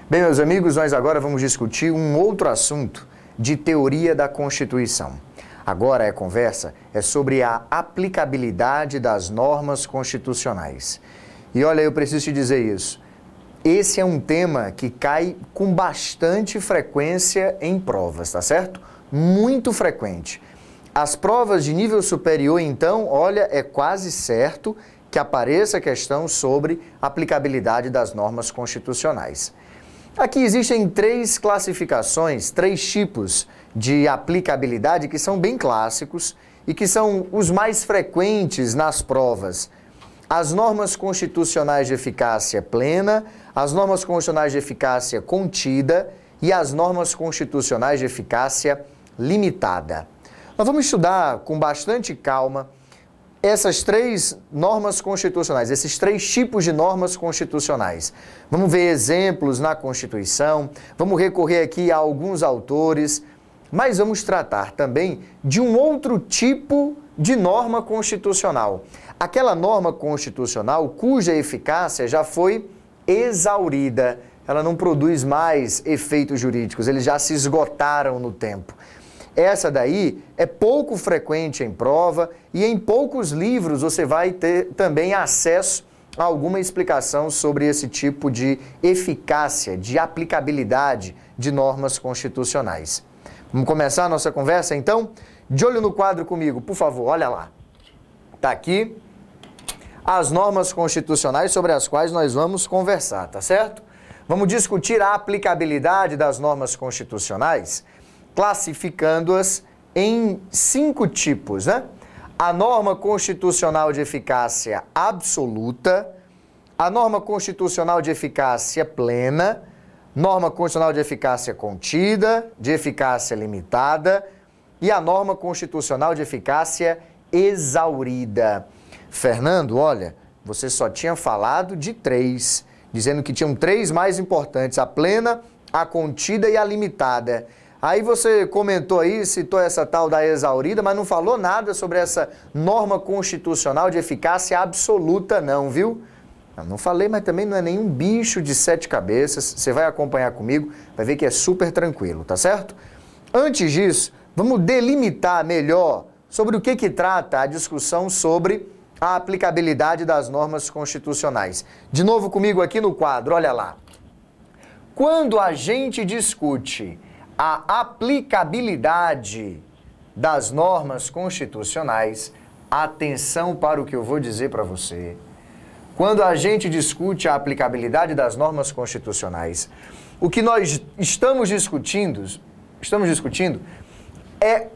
Bem, meus amigos, nós agora vamos discutir um outro assunto de teoria da Constituição. Agora a conversa é sobre a aplicabilidade das normas constitucionais. E olha, eu preciso te dizer isso. Esse é um tema que cai com bastante frequência em provas, tá certo? Muito frequente. As provas de nível superior, então, olha, é quase certo que apareça a questão sobre aplicabilidade das normas constitucionais. Aqui existem três classificações, três tipos de aplicabilidade que são bem clássicos e que são os mais frequentes nas provas. As normas constitucionais de eficácia plena, as normas constitucionais de eficácia contida e as normas constitucionais de eficácia limitada. Nós vamos estudar com bastante calma essas três normas constitucionais, esses três tipos de normas constitucionais. Vamos ver exemplos na Constituição, vamos recorrer aqui a alguns autores, mas vamos tratar também de um outro tipo de norma constitucional. Aquela norma constitucional cuja eficácia já foi exaurida, ela não produz mais efeitos jurídicos, eles já se esgotaram no tempo. Essa daí é pouco frequente em prova e em poucos livros você vai ter também acesso a alguma explicação sobre esse tipo de eficácia, de aplicabilidade de normas constitucionais. Vamos começar a nossa conversa então? De olho no quadro comigo, por favor, olha lá. Está aqui as normas constitucionais sobre as quais nós vamos conversar, tá certo? Vamos discutir a aplicabilidade das normas constitucionais, classificando-as em 5 tipos, né? A norma constitucional de eficácia absoluta, a norma constitucional de eficácia plena, norma constitucional de eficácia contida, de eficácia limitada e a norma constitucional de eficácia exaurida. Fernando, olha, você só tinha falado de 3, dizendo que tinham 3 mais importantes, a plena, a contida e a limitada. Aí você comentou aí, citou essa tal da exaurida, mas não falou nada sobre essa norma constitucional de eficácia absoluta não, viu? Eu não falei, mas também não é nenhum bicho de 7 cabeças. Você vai acompanhar comigo, vai ver que é super tranquilo, tá certo? Antes disso, vamos delimitar melhor sobre o que trata a discussão sobre a aplicabilidade das normas constitucionais. De novo comigo aqui no quadro, olha lá. Quando a gente discute a aplicabilidade das normas constitucionais, atenção para o que eu vou dizer para você. Quando a gente discute a aplicabilidade das normas constitucionais, o que nós estamos discutindo é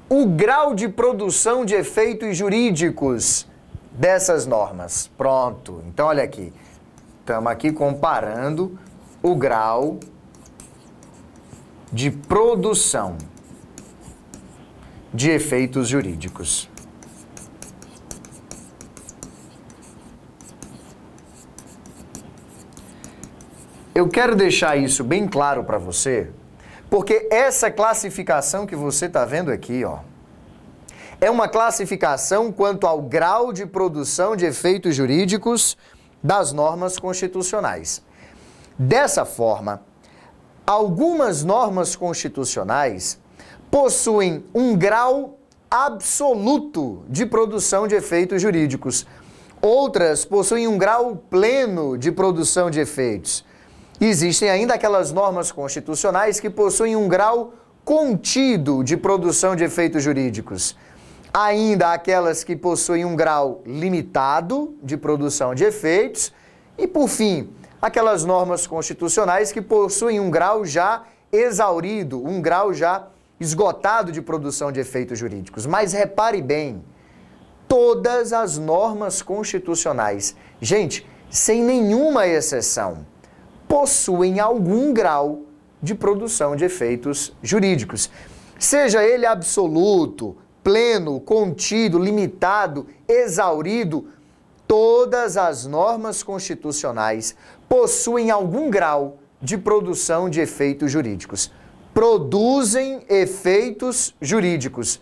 o grau de produção de efeitos jurídicos dessas normas. Pronto. Então, olha aqui. Estamos aqui comparando o grau de produção de efeitos jurídicos. Eu quero deixar isso bem claro para você, porque essa classificação que você está vendo aqui, ó, é uma classificação quanto ao grau de produção de efeitos jurídicos das normas constitucionais. Dessa forma, algumas normas constitucionais possuem um grau absoluto de produção de efeitos jurídicos. Outras possuem um grau pleno de produção de efeitos. Existem ainda aquelas normas constitucionais que possuem um grau contido de produção de efeitos jurídicos. Ainda aquelas que possuem um grau limitado de produção de efeitos. E, por fim, aquelas normas constitucionais que possuem um grau já exaurido, um grau já esgotado de produção de efeitos jurídicos. Mas repare bem, todas as normas constitucionais, gente, sem nenhuma exceção, possuem algum grau de produção de efeitos jurídicos. Seja ele absoluto, pleno, contido, limitado, exaurido, todas as normas constitucionais possuem algum grau de produção de efeitos jurídicos. Produzem efeitos jurídicos.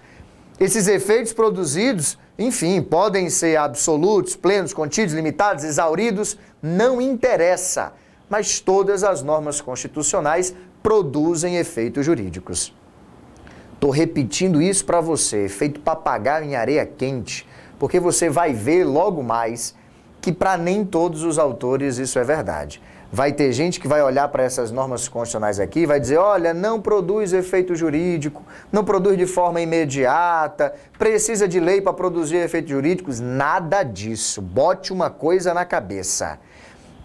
Esses efeitos produzidos, enfim, podem ser absolutos, plenos, contidos, limitados, exauridos, não interessa. mas todas as normas constitucionais produzem efeitos jurídicos. Estou repetindo isso para você, feito papagaio em areia quente, porque você vai ver logo mais que para nem todos os autores isso é verdade. Vai ter gente que vai olhar para essas normas constitucionais aqui e vai dizer, olha, não produz efeito jurídico, não produz de forma imediata, precisa de lei para produzir efeitos jurídicos. Nada disso. Bote uma coisa na cabeça.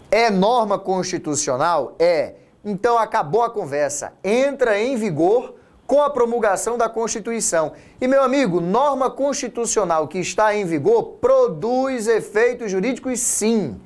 É norma constitucional? É. Então acabou a conversa. Entra em vigor com a promulgação da Constituição. E, meu amigo, norma constitucional que está em vigor produz efeitos jurídicos, sim.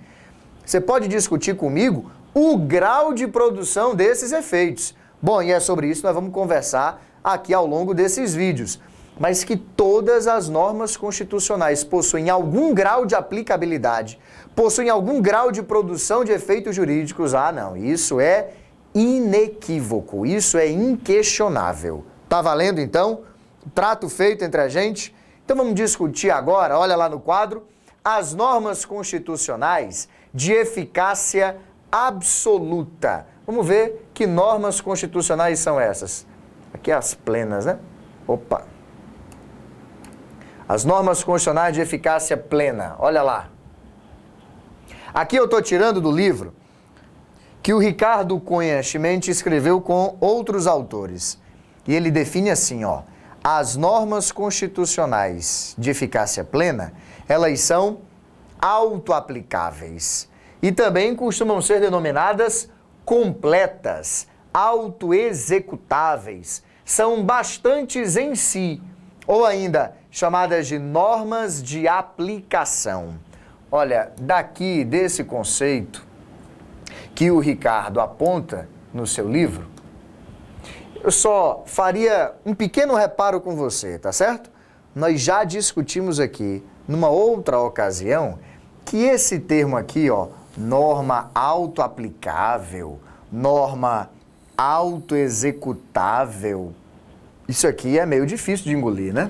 Você pode discutir comigo o grau de produção desses efeitos. Bom, e é sobre isso que nós vamos conversar aqui ao longo desses vídeos. Mas que todas as normas constitucionais possuem algum grau de aplicabilidade, possuem algum grau de produção de efeitos jurídicos, não, isso é inequívoco, isso é inquestionável. Tá valendo, então? Trato feito entre a gente? Então vamos discutir agora, olha lá no quadro, as normas constitucionais de eficácia absoluta. Vamos ver que normas constitucionais são essas. Aqui as plenas, né? Opa! As normas constitucionais de eficácia plena, olha lá. Aqui eu estou tirando do livro que o Ricardo Cunha Chimente escreveu com outros autores. E ele define assim, ó, as normas constitucionais de eficácia plena, elas são autoaplicáveis e também costumam ser denominadas completas, autoexecutáveis, são bastantes em si, ou ainda chamadas de normas de aplicação. Olha, daqui desse conceito que o Ricardo aponta no seu livro, eu só faria um pequeno reparo com você, tá certo? Nós já discutimos aqui, numa outra ocasião, que esse termo aqui, ó, norma autoaplicável, norma autoexecutável, isso aqui é meio difícil de engolir, né?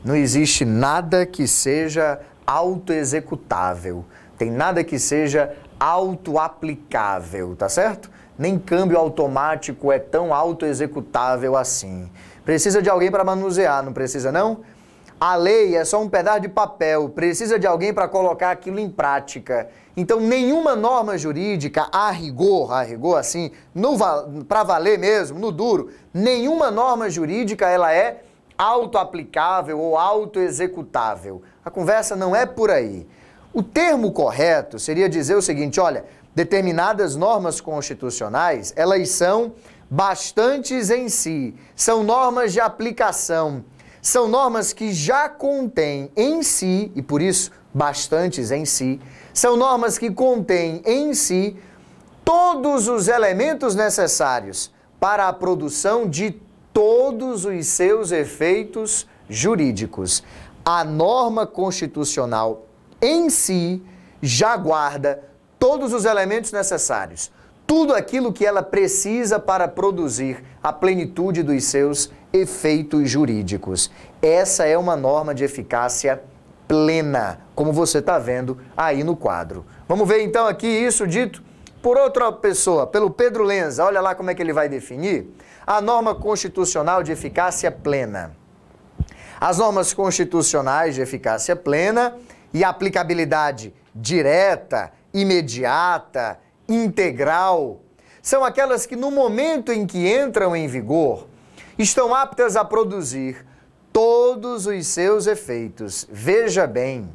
Não existe nada que seja autoexecutável, tem nada que seja autoaplicável, tá certo? Nem câmbio automático é tão autoexecutável assim. Precisa de alguém para manusear, não precisa não? A lei é só um pedaço de papel, precisa de alguém para colocar aquilo em prática. Então, nenhuma norma jurídica, a rigor assim, para valer mesmo, no duro, nenhuma norma jurídica ela é autoaplicável ou autoexecutável. A conversa não é por aí. O termo correto seria dizer o seguinte, olha, determinadas normas constitucionais, elas são bastantes em si, são normas de aplicação, são normas que já contêm em si, e por isso bastantes em si, são normas que contêm em si todos os elementos necessários para a produção de todos os seus efeitos jurídicos. A norma constitucional em si já guarda todos os elementos necessários, tudo aquilo que ela precisa para produzir a plenitude dos seus efeitos jurídicos. Essa é uma norma de eficácia plena, como você está vendo aí no quadro. Vamos ver então aqui isso dito por outra pessoa, pelo Pedro Lenza. Olha lá como é que ele vai definir a norma constitucional de eficácia plena. As normas constitucionais de eficácia plena e aplicabilidade direta, imediata, integral, são aquelas que no momento em que entram em vigor, estão aptas a produzir todos os seus efeitos. Veja bem,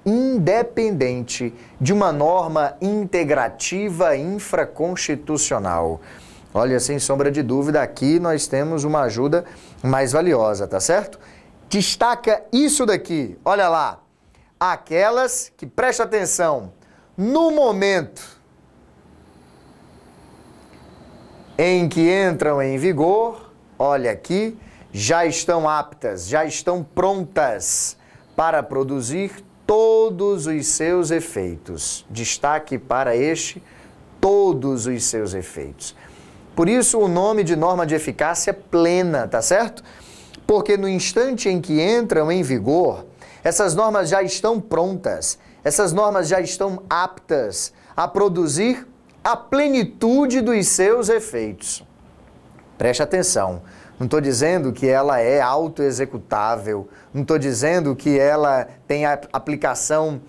independente de uma norma integrativa infraconstitucional. Olha, sem sombra de dúvida, aqui nós temos uma ajuda mais valiosa, tá certo? Destaca isso daqui, olha lá. Aquelas que, presta atenção, no momento em que entram em vigor, olha aqui, já estão aptas, já estão prontas para produzir todos os seus efeitos. Destaque para este, todos os seus efeitos. Por isso o nome de norma de eficácia plena, tá certo? Porque no instante em que entram em vigor, essas normas já estão prontas, essas normas já estão aptas a produzir a plenitude dos seus efeitos. Preste atenção, não estou dizendo que ela é autoexecutável, não estou dizendo que ela tem a aplicação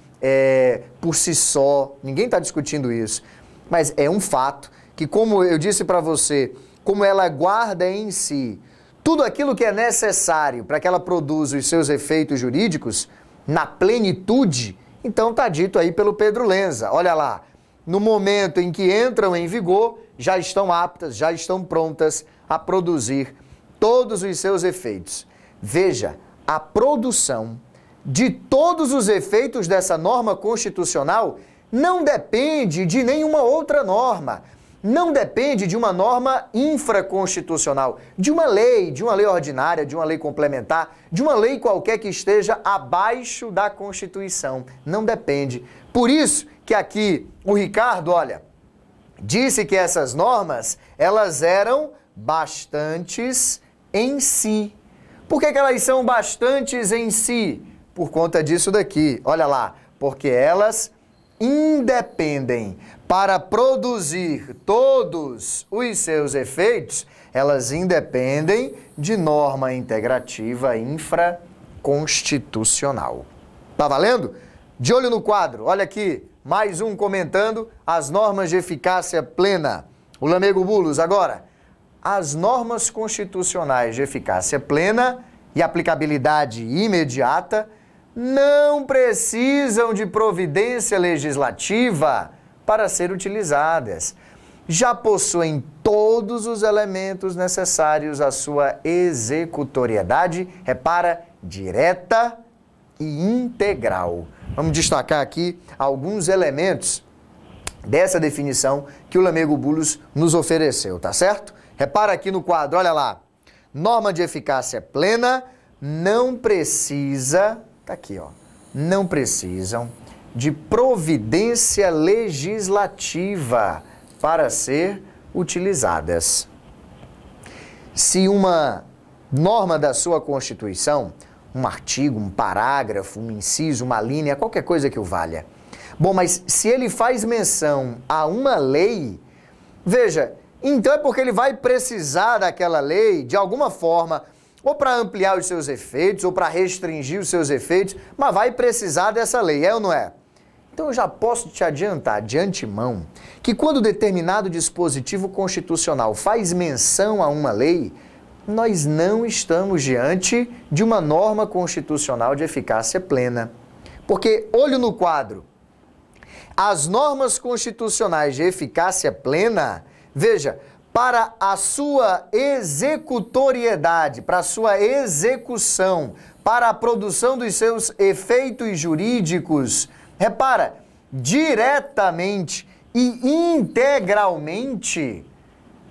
por si só, ninguém está discutindo isso, mas é um fato que, como eu disse para você, como ela guarda em si tudo aquilo que é necessário para que ela produza os seus efeitos jurídicos na plenitude, então está dito aí pelo Pedro Lenza. Olha lá, no momento em que entram em vigor, já estão aptas, já estão prontas a produzir todos os seus efeitos. Veja, a produção de todos os efeitos dessa norma constitucional não depende de nenhuma outra norma. Não depende de uma norma infraconstitucional, de uma lei ordinária, de uma lei complementar, de uma lei qualquer que esteja abaixo da Constituição. Não depende. Por isso que aqui o Ricardo, olha, disse que essas normas, elas eram bastantes em si. Por que elas são bastantes em si? Por conta disso daqui, olha lá, porque elas independem. Para produzir todos os seus efeitos, elas independem de norma integrativa infraconstitucional. Tá valendo? De olho no quadro, olha aqui, mais um comentando as normas de eficácia plena. O Lamego Bulos, agora, as normas constitucionais de eficácia plena e aplicabilidade imediata não precisam de providência legislativa para ser utilizadas. Já possuem todos os elementos necessários à sua executoriedade, repara, direta e integral. Vamos destacar aqui alguns elementos dessa definição que o Lamego Bulos nos ofereceu, tá certo? Repara aqui no quadro, olha lá. Norma de eficácia plena não precisa, tá aqui, ó, não precisam de providência legislativa para ser utilizadas. Se uma norma da sua Constituição, um artigo, um parágrafo, um inciso, uma linha, qualquer coisa que o valha. Bom, mas se ele faz menção a uma lei, veja, então é porque ele vai precisar daquela lei de alguma forma, ou para ampliar os seus efeitos, ou para restringir os seus efeitos, mas vai precisar dessa lei, é ou não é? Então eu já posso te adiantar de antemão que quando determinado dispositivo constitucional faz menção a uma lei, nós não estamos diante de uma norma constitucional de eficácia plena. Porque, olho no quadro, as normas constitucionais de eficácia plena, veja, para a sua executoriedade, para a sua execução, para a produção dos seus efeitos jurídicos, repara, diretamente e integralmente,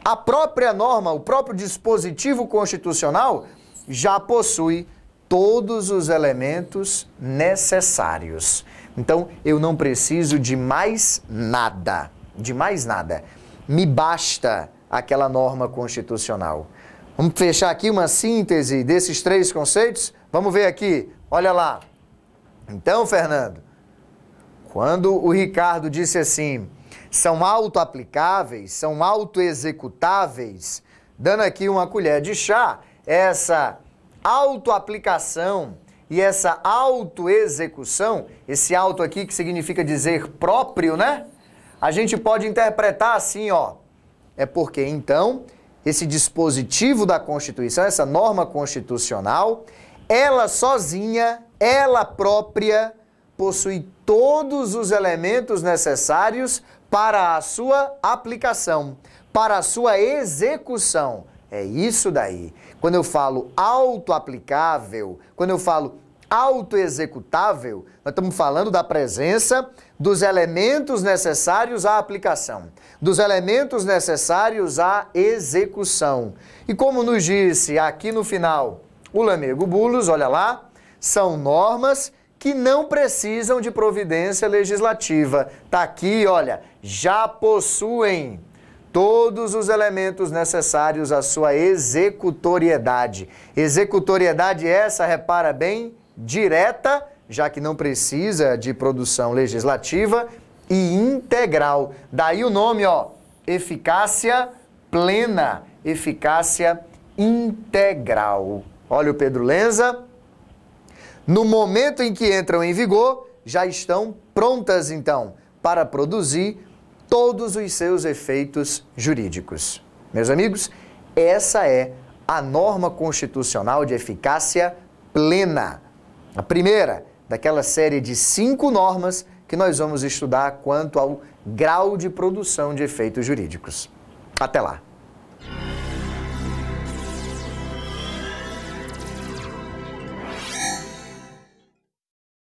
a própria norma, o próprio dispositivo constitucional já possui todos os elementos necessários. Então, eu não preciso de mais nada, Me basta aquela norma constitucional. Vamos fechar aqui uma síntese desses três conceitos? Vamos ver aqui, olha lá. Então, Fernando, quando o Ricardo disse assim, são autoaplicáveis, são autoexecutáveis, dando aqui uma colher de chá, essa autoaplicação e essa autoexecução, esse auto aqui que significa dizer próprio, né? A gente pode interpretar assim, ó, é porque então esse dispositivo da Constituição, essa norma constitucional, ela sozinha, ela própria, possui todos os elementos necessários para a sua aplicação, para a sua execução. É isso daí. Quando eu falo autoaplicável, quando eu falo autoexecutável, nós estamos falando da presença dos elementos necessários à aplicação, dos elementos necessários à execução. E como nos disse aqui no final o Lamego Bulos, olha lá, são normas que não precisam de providência legislativa. Tá aqui, olha, já possuem todos os elementos necessários à sua executoriedade. Executoriedade essa, repara bem, direta, já que não precisa de produção legislativa, e integral. Daí o nome, ó, eficácia plena, eficácia integral. Olha o Pedro Lenza. No momento em que entram em vigor, já estão prontas, então, para produzir todos os seus efeitos jurídicos. Meus amigos, essa é a norma constitucional de eficácia plena. A primeira daquela série de 5 normas que nós vamos estudar quanto ao grau de produção de efeitos jurídicos. Até lá!